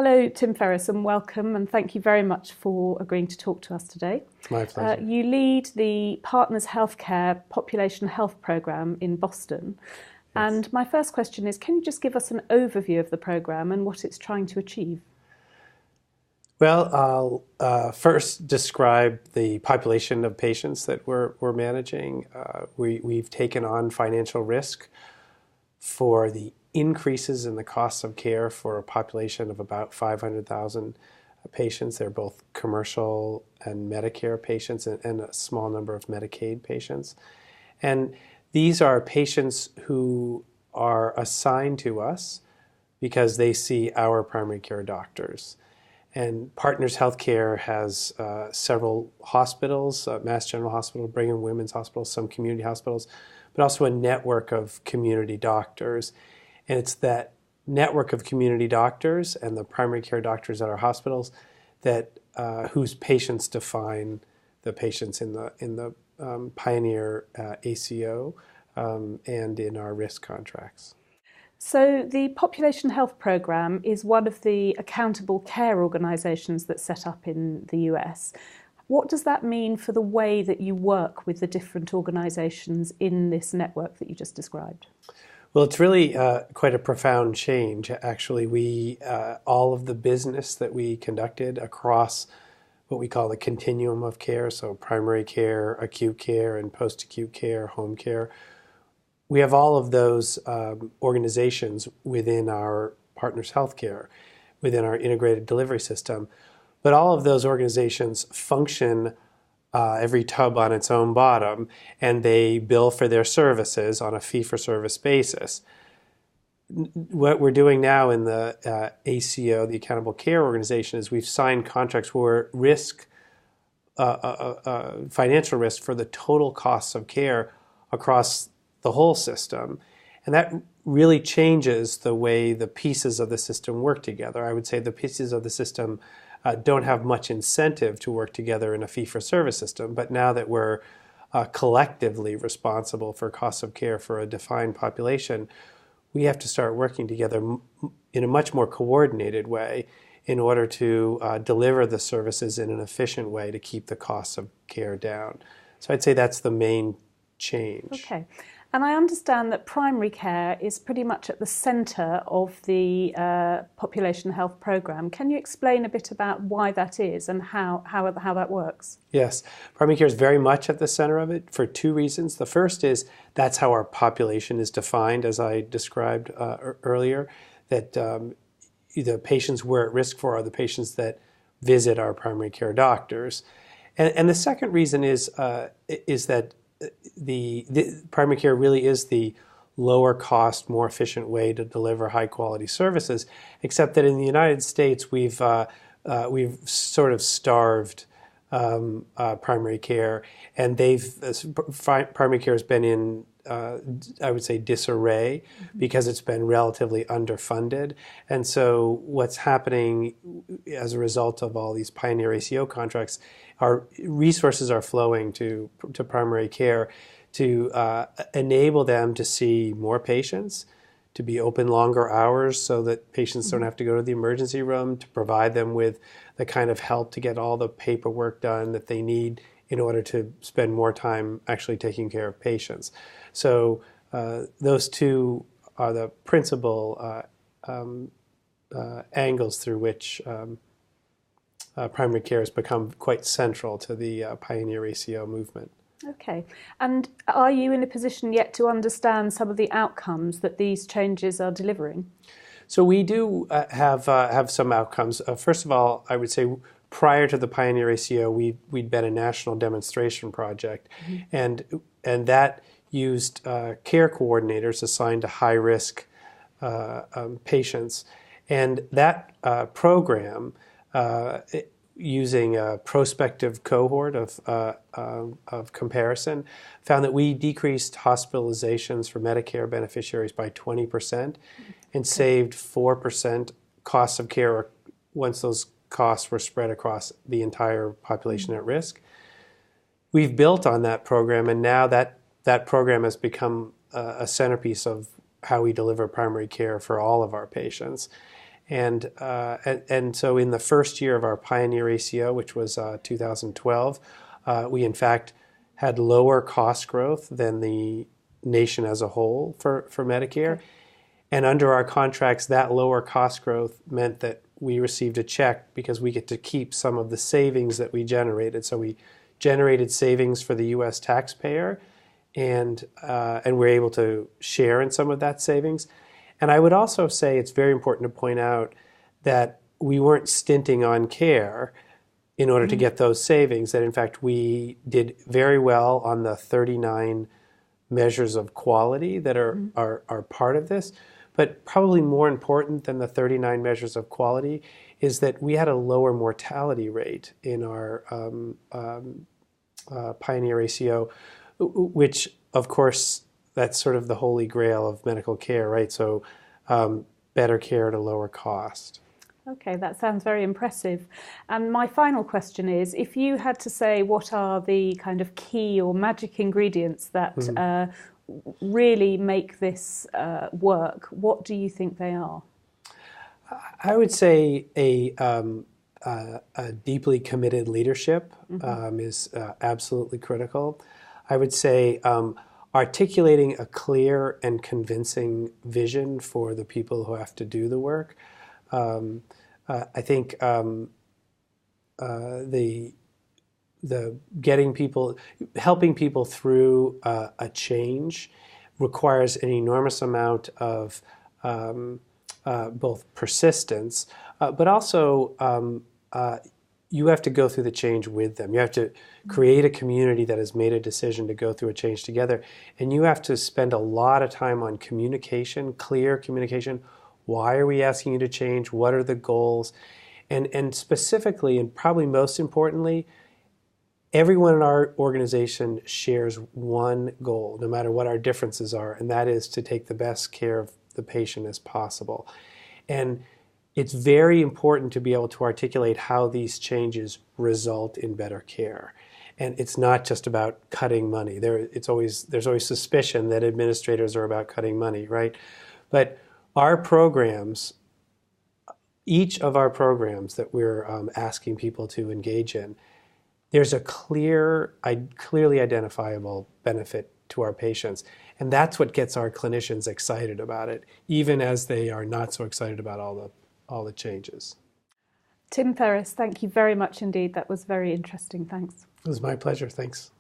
Hello, Tim Ferris, and welcome, and thank you very much for agreeing to talk to us today. My pleasure. You lead the Partners Healthcare Population Health Programme in Boston. Yes. And my first question is, can you just give us an overview of the programme and what it's trying to achieve? Well, I'll first describe the population of patients that we're managing. We've taken on financial risk for the increases in the costs of care for a population of about 500,000 patients. They're both commercial and Medicare patients and a small number of Medicaid patients. And these are patients who are assigned to us because they see our primary care doctors. And Partners Healthcare has several hospitals, Mass General Hospital, Brigham and Women's Hospital, some community hospitals, but also a network of community doctors. And it's that network of community doctors and the primary care doctors at our hospitals that whose patients define the patients in the Pioneer ACO and in our risk contracts. So the Population Health Programme is one of the accountable care organisations that's set up in the US. What does that mean for the way that you work with the different organisations in this network that you just described? Well, it's really quite a profound change. Actually, we all of the business that we conducted across what we call the continuum of care, so primary care, acute care, and post-acute care, home care. We have all of those organizations within our Partners Healthcare, within our integrated delivery system. But all of those organizations function every tub on its own bottom, and they bill for their services on a fee-for-service basis. What we're doing now in the ACO, the Accountable Care Organization, is we've signed contracts where financial risk for the total costs of care across the whole system. And that really changes the way the pieces of the system work together. I would say the pieces of the system don't have much incentive to work together in a fee-for-service system, but now that we're collectively responsible for costs of care for a defined population, we have to start working together in a much more coordinated way in order to deliver the services in an efficient way to keep the costs of care down. So I'd say that's the main change. Okay. And I understand that primary care is pretty much at the centre of the Population Health Programme. Can you explain a bit about why that is and how that works? Yes, primary care is very much at the centre of it for two reasons. The first is that's how our population is defined, as I described earlier, that the patients we're at risk for are the patients that visit our primary care doctors. And the second reason is that the primary care really is the lower cost, more efficient way to deliver high quality services, except that in the United States we've sort of starved primary care, and primary care has been in I would say disarray because it's been relatively underfunded. And so what's happening as a result of all these Pioneer ACO contracts, our resources are flowing to primary care to enable them to see more patients, to be open longer hours so that patients don't have to go to the emergency room, to provide them with the kind of help to get all the paperwork done that they need in order to spend more time actually taking care of patients. So those two are the principal angles through which primary care has become quite central to the Pioneer ACO movement. Okay. And are you in a position yet to understand some of the outcomes that these changes are delivering? So we do have some outcomes. First of all, I would say prior to the Pioneer ACO, we'd been a national demonstration project, and that used care coordinators assigned to high-risk patients. And that program, using a prospective cohort of comparison, found that we decreased hospitalizations for Medicare beneficiaries by 20% and saved 4% costs of care once those costs were spread across the entire population at risk. We've built on that program, and now that program has become a centerpiece of how we deliver primary care for all of our patients. And so in the first year of our Pioneer ACO, which was 2012, we in fact had lower cost growth than the nation as a whole for Medicare. Okay. And under our contracts, that lower cost growth meant that we received a check because we get to keep some of the savings that we generated. So we generated savings for the U.S. taxpayer, and we're able to share in some of that savings. And I would also say it's very important to point out that we weren't stinting on care in order to get those savings, that in fact we did very well on the 39 measures of quality that are part of this. But probably more important than the 39 measures of quality is that we had a lower mortality rate in our Pioneer ACO, which of course that's sort of the holy grail of medical care, right? So better care at a lower cost. Okay, that sounds very impressive. And my final question is, if you had to say what are the kind of key or magic ingredients that really make this work, what do you think they are? I would say a deeply committed leadership is absolutely critical. I would say articulating a clear and convincing vision for the people who have to do the work. I think the helping people through a change requires an enormous amount of both persistence, but also you have to go through the change with them. You have to create a community that has made a decision to go through a change together, and you have to spend a lot of time on communication, clear communication. Why are we asking you to change? What are the goals? And specifically, and probably most importantly, everyone in our organization shares one goal, no matter what our differences are, and that is to take the best care of the patient as possible. And it's very important to be able to articulate how these changes result in better care. And it's not just about cutting money. There's always suspicion that administrators are about cutting money, right? But our programs, each of our programs that we're asking people to engage in, there's a clearly identifiable benefit to our patients. And that's what gets our clinicians excited about it, even as they are not so excited about all the changes. Tim Ferris, thank you very much indeed. That was very interesting. Thanks. It was my pleasure. Thanks.